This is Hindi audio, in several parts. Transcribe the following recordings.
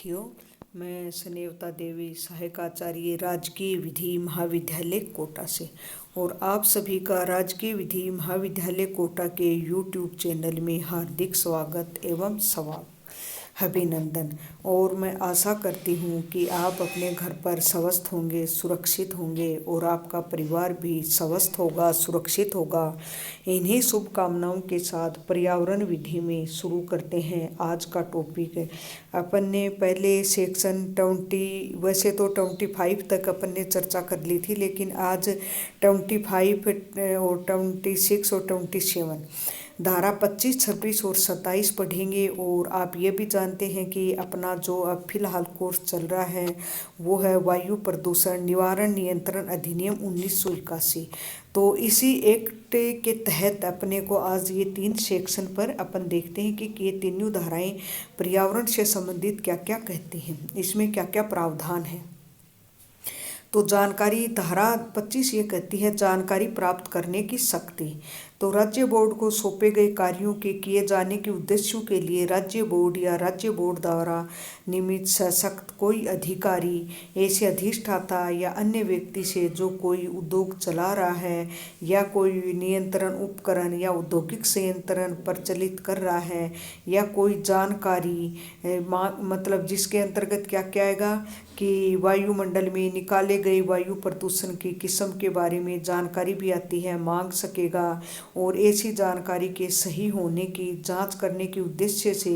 साथियों, मैं स्नेहता देवी, सहायक आचार्य राजकीय विधि महाविद्यालय कोटा से। और आप सभी का राजकीय विधि महाविद्यालय कोटा के यूट्यूब चैनल में हार्दिक स्वागत एवं अभिनंदन। और मैं आशा करती हूँ कि आप अपने घर पर स्वस्थ होंगे, सुरक्षित होंगे और आपका परिवार भी स्वस्थ होगा, सुरक्षित होगा। इन्हीं शुभकामनाओं के साथ पर्यावरण विधि में शुरू करते हैं आज का टॉपिक। अपन ने पहले सेक्शन 20, वैसे तो 25 तक अपन ने चर्चा कर ली थी, लेकिन आज 25 और 26 और 27 धारा 25, 26 और 27 पढ़ेंगे। और आप ये भी जानते हैं कि अपना जो अब फिलहाल कोर्स चल रहा है वो है वायु प्रदूषण निवारण नियंत्रण अधिनियम 1981। तो इसी एक्ट के तहत अपने को आज ये 3 सेक्शन पर अपन देखते हैं कि ये तीनों धाराएं पर्यावरण से संबंधित क्या क्या कहती हैं, इसमें क्या क्या प्रावधान है। तो जानकारी धारा 25 ये कहती है जानकारी प्राप्त करने की शक्ति। तो राज्य बोर्ड को सौंपे गए कार्यों के किए जाने के उद्देश्यों के लिए राज्य बोर्ड या राज्य बोर्ड द्वारा नियमित सशक्त कोई अधिकारी, ऐसे अधिष्ठाता या अन्य व्यक्ति से जो कोई उद्योग चला रहा है या कोई नियंत्रण उपकरण या औद्योगिक संयंत्र प्रचलित कर रहा है या कोई जानकारी मतलब जिसके अंतर्गत क्या क्या आएगा कि वायुमंडल में निकाले गए वायु प्रदूषण की किस्म के बारे में जानकारी भी आती है, मांग सकेगा। और ऐसी जानकारी के सही होने की जांच करने के उद्देश्य से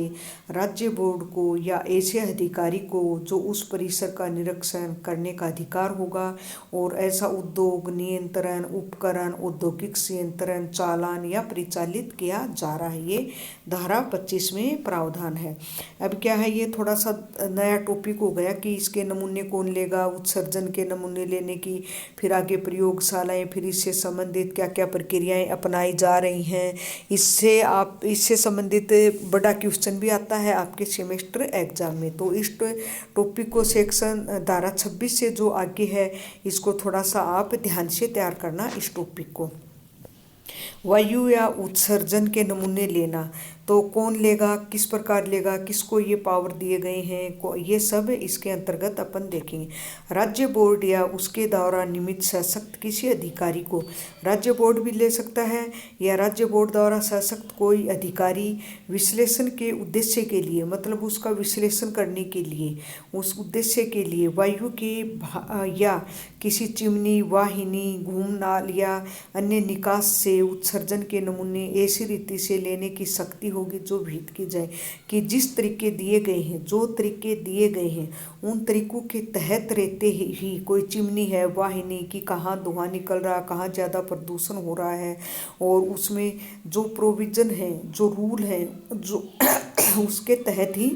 राज्य बोर्ड को या ऐसे अधिकारी को जो उस परिसर का निरीक्षण करने का अधिकार होगा और ऐसा उद्योग, नियंत्रण उपकरण, औद्योगिक संयंत्र चालान या परिचालित किया जा रहा है। ये धारा 25 में प्रावधान है। अब क्या है, ये थोड़ा सा नया टॉपिक हो गया कि इसके नमूने कौन लेगा, उत्सर्जन के नमूने लेने की, फिर आगे प्रयोगशालाएं, फिर इससे संबंधित क्या क्या प्रक्रियाएं अपनाई जा रही हैं। इससे संबंधित बड़ा क्वेश्चन भी आता है आपके सेमेस्टर एग्जाम में। तो इस टॉपिक को सेक्शन धारा 26 से जो आगे है इसको थोड़ा सा आप ध्यान से तैयार करना। इस टॉपिक को वायु या उत्सर्जन के नमूने लेना, तो कौन लेगा, किस प्रकार लेगा, किसको ये पावर दिए गए हैं, ये सब इसके अंतर्गत अपन देखेंगे। राज्य बोर्ड या उसके द्वारा नियमित सशक्त किसी अधिकारी को, राज्य बोर्ड भी ले सकता है या राज्य बोर्ड द्वारा सशक्त कोई अधिकारी विश्लेषण के उद्देश्य के लिए, मतलब उसका विश्लेषण करने के लिए, उस उद्देश्य के लिए वायु के या किसी चिमनी, वाहिनी, घूमनाल या अन्य निकास से उत्सर्जन के नमूने ऐसी रीति से लेने की शक्ति होगी जो विहित की जाए कि जिस तरीके दिए गए हैं, जो तरीके दिए गए हैं उन तरीकों के तहत रहते ही कोई चिमनी है, वाहिनी की कहाँ धुआं निकल रहा, कहाँ ज़्यादा प्रदूषण हो रहा है, और उसमें जो प्रोविज़न है, जो रूल है, जो उसके तहत ही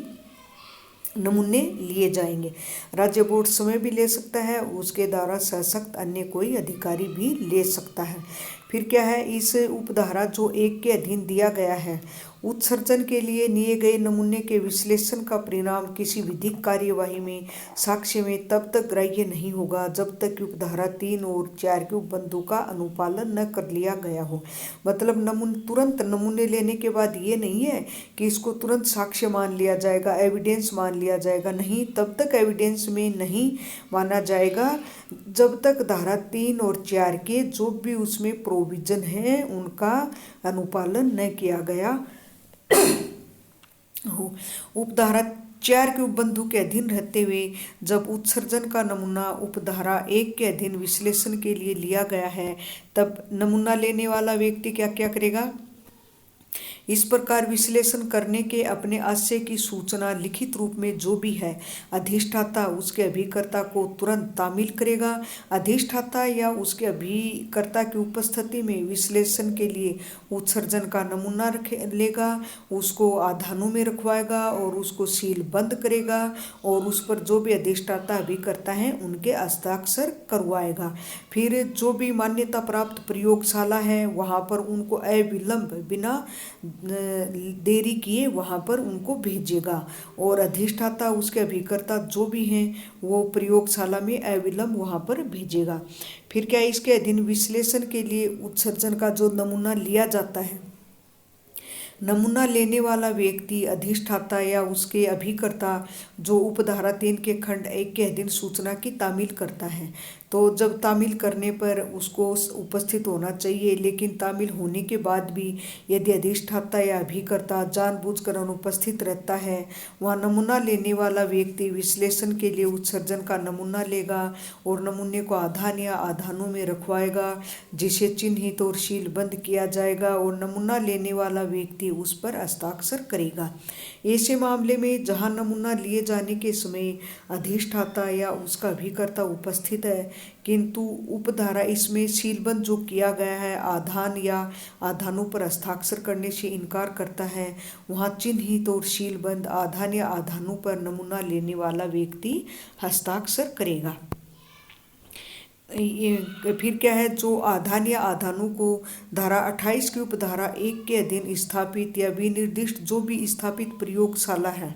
नमूने लिए जाएंगे। राज्य बोर्ड समय भी ले सकता है, उसके द्वारा सशक्त अन्य कोई अधिकारी भी ले सकता है। फिर क्या है, इस उपधारा जो 1 के अधीन दिया गया है, उत्सर्जन के लिए लिए गए नमूने के विश्लेषण का परिणाम किसी विधिक कार्यवाही में साक्ष्य में तब तक ग्राह्य नहीं होगा जब तक कि उपधारा 3 और 4 के उपबंधों का अनुपालन न कर लिया गया हो। मतलब तुरंत नमूने लेने के बाद ये नहीं है कि इसको तुरंत साक्ष्य मान लिया जाएगा, एविडेंस मान लिया जाएगा, नहीं, तब तक एविडेंस में नहीं माना जाएगा जब तक धारा 3 और 4 के जो भी उसमें प्रोविजन है उनका अनुपालन न किया गया हो। उपधारा 4 के उपबंधों के अधीन रहते हुए जब उत्सर्जन का नमूना उपधारा 1 के अधीन विश्लेषण के लिए लिया गया है, तब नमूना लेने वाला व्यक्ति क्या क्या करेगा, इस प्रकार विश्लेषण करने के अपने आशय की सूचना लिखित रूप में जो भी है अधिष्ठाता उसके अभिकर्ता को तुरंत तामील करेगा। अधिष्ठाता या उसके अभिकर्ता की उपस्थिति में विश्लेषण के लिए उत्सर्जन का नमूना लेगा, उसको आधानों में रखवाएगा और उसको सील बंद करेगा और उस पर जो भी अधिष्ठाता अभिकर्ता हैं उनके हस्ताक्षर करवाएगा। फिर जो भी मान्यता प्राप्त प्रयोगशाला है वहाँ पर उनको अविलंब बिना देरी किए वहाँ पर उनको भेजेगा और अधिष्ठाता उसके अभिकर्ता जो भी हैं वो प्रयोगशाला में अविलंब वहाँ पर भेजेगा। फिर क्या, इसके अधीन विश्लेषण के लिए उत्सर्जन का जो नमूना लिया जाता है नमूना लेने वाला व्यक्ति अधिष्ठाता या उसके अभिकर्ता जो उपधारा 3 के खंड 1 के अधीन सूचना की तामील करता है, तो जब तामील करने पर उसको उपस्थित होना चाहिए। लेकिन तामील होने के बाद भी यदि अधिष्ठाता या अभिकर्ता जानबूझकर अनुपस्थित रहता है, वहाँ नमूना लेने वाला व्यक्ति विश्लेषण के लिए उत्सर्जन का नमूना लेगा और नमूने को आधान या आधानों में रखवाएगा, जिसे चिन्हित और सीलबंद किया जाएगा और नमूना लेने वाला व्यक्ति उस पर हस्ताक्षर करेगा। ऐसे मामले में जहाँ नमूना लिए जाने के समय अधिष्ठाता या उसका अभिकर्ता उपस्थित है, किंतु उपधारा इसमें सीलबंद जो किया गया है आधान या आधानों पर हस्ताक्षर करने से इनकार करता है, वहाँ चिन्हित और सीलबंद आधान या आधानों पर नमूना लेने वाला व्यक्ति हस्ताक्षर करेगा। ये फिर क्या है, जो आधान या आधानों को धारा 28 की उपधारा 1 के अधीन स्थापित या विनिर्दिष्ट जो भी स्थापित प्रयोगशाला है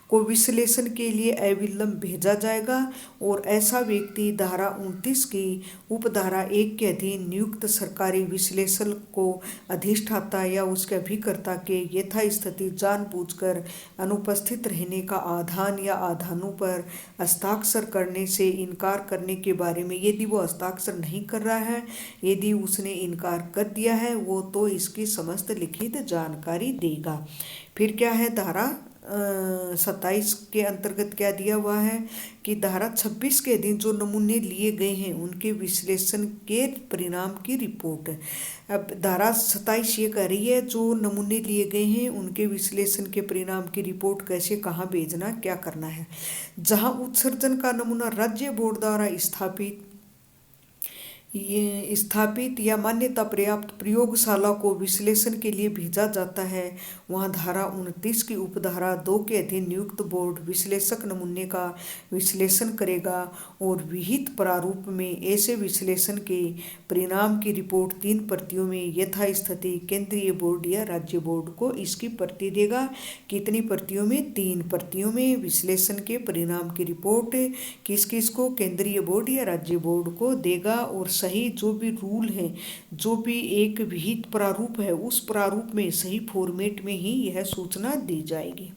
को विश्लेषण के लिए अविलंब भेजा जाएगा और ऐसा व्यक्ति धारा 29 की उपधारा 1 के अधीन नियुक्त सरकारी विश्लेषक को अधिष्ठाता या उसके अभिकर्ता के यथास्थिति जानबूझकर अनुपस्थित रहने का आधान या आधानों पर हस्ताक्षर करने से इनकार करने के बारे में, यदि वो हस्ताक्षर नहीं कर रहा है, यदि उसने इनकार कर दिया है वो, तो इसकी समस्त लिखित जानकारी देगा। फिर क्या है, धारा 27 के अंतर्गत क्या दिया हुआ है कि धारा 26 के अधीन जो नमूने लिए गए हैं उनके विश्लेषण के परिणाम की रिपोर्ट। अब धारा 27 ये कह रही है जो नमूने लिए गए हैं उनके विश्लेषण के परिणाम की रिपोर्ट कैसे, कहाँ भेजना, क्या करना है। जहाँ उत्सर्जन का नमूना राज्य बोर्ड द्वारा स्थापित या मान्यता प्राप्त प्रयोगशाला को विश्लेषण के लिए भेजा जाता है, वहाँ धारा 29 की उपधारा 2 के अधीन नियुक्त बोर्ड विश्लेषक नमूने का विश्लेषण करेगा और विहित प्रारूप में ऐसे विश्लेषण के परिणाम की रिपोर्ट 3 प्रतियों में यथास्थिति केंद्रीय बोर्ड या राज्य बोर्ड को इसकी प्रति देगा। कितनी प्रतियों में? 3 प्रतियों में विश्लेषण के परिणाम की रिपोर्ट किस किस को? केंद्रीय बोर्ड या राज्य बोर्ड को देगा और सही जो भी रूल है, जो भी एक विहित प्रारूप है, उस प्रारूप में सही फॉर्मेट में ही यह सूचना दी जाएगी।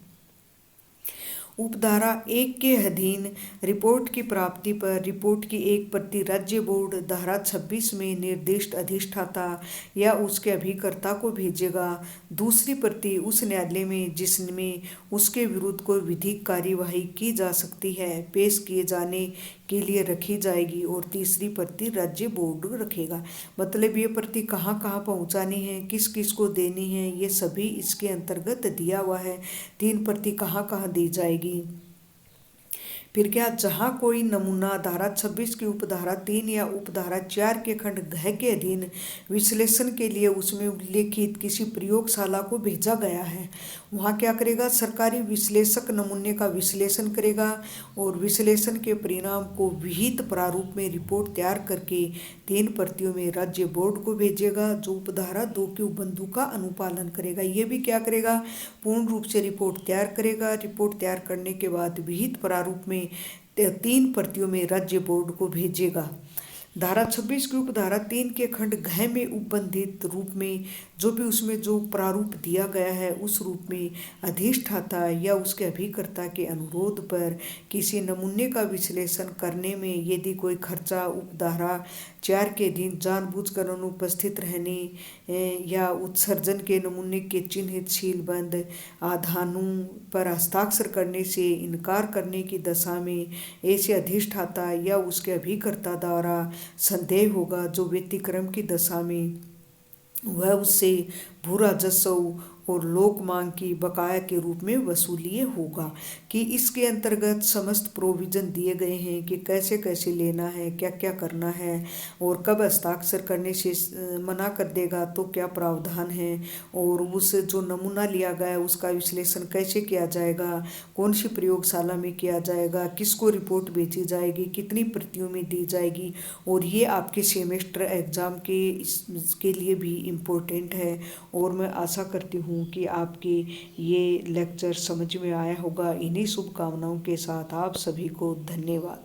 उपधारा 1 के अधीन रिपोर्ट की प्राप्ति पर रिपोर्ट की एक प्रति राज्य बोर्ड धारा 26 में निर्दिष्ट अधिष्ठाता या उसके अभिकर्ता को भेजेगा। दूसरी प्रति उस न्यायालय में जिसमें उसके विरुद्ध कोई विधिक कार्यवाही की जा सकती है पेश किए जाने के लिए रखी जाएगी और तीसरी प्रति राज्य बोर्ड रखेगा। मतलब ये प्रति कहाँ कहाँ पहुँचानी है, किस किस को देनी है, ये सभी इसके अंतर्गत दिया हुआ है। 3 प्रति कहाँ कहाँ दी जाएगी। फिर क्या, जहाँ कोई नमूना धारा 26 की उपधारा 3 या उपधारा 4 के खंड घ के अधीन विश्लेषण के लिए उसमें उल्लेखित किसी प्रयोगशाला को भेजा गया है, वहाँ क्या करेगा, सरकारी विश्लेषक नमूने का विश्लेषण करेगा और विश्लेषण के परिणाम को विहित प्रारूप में रिपोर्ट तैयार करके 3 प्रतियों में राज्य बोर्ड को भेजेगा जो उपधारा 2 के उपबंधु का अनुपालन करेगा। ये भी क्या करेगा, पूर्ण रूप से रिपोर्ट तैयार करेगा। रिपोर्ट तैयार करने के बाद विहित प्रारूप में 3 प्रतियों में राज्य बोर्ड को भेजेगा। धारा 26 की उपधारा 3 के खंड घ में उपबंधित रूप में जो भी उसमें जो प्रारूप दिया गया है उस रूप में अधिष्ठाता या उसके अभिकर्ता के अनुरोध पर किसी नमूने का विश्लेषण करने में यदि कोई खर्चा उपधारा 4 के अधीन जानबूझकर अनुपस्थित रहने या उत्सर्जन के नमूने के चिन्हित सीलबंद आधानों पर हस्ताक्षर करने से इनकार करने की दशा में ऐसे अधिष्ठाता या उसके अभिकर्ता द्वारा संदेह होगा जो व्यतिक्रम की दशा में वह उससे भू राजस्व और लोक मांग की बकाया के रूप में वसूलिए होगा। कि इसके अंतर्गत समस्त प्रोविजन दिए गए हैं कि कैसे कैसे लेना है, क्या क्या करना है और कब हस्ताक्षर करने से मना कर देगा तो क्या प्रावधान है, और उस जो नमूना लिया गया उसका विश्लेषण कैसे किया जाएगा, कौन सी प्रयोगशाला में किया जाएगा, किसको रिपोर्ट भेजी जाएगी, कितनी प्रतियों में दी जाएगी। और ये आपके सेमेस्टर एग्ज़ाम के लिए भी इम्पोर्टेंट है और मैं आशा करती हूँ कि आपके ये लेक्चर समझ में आया होगा। इन्हीं शुभकामनाओं के साथ आप सभी को धन्यवाद।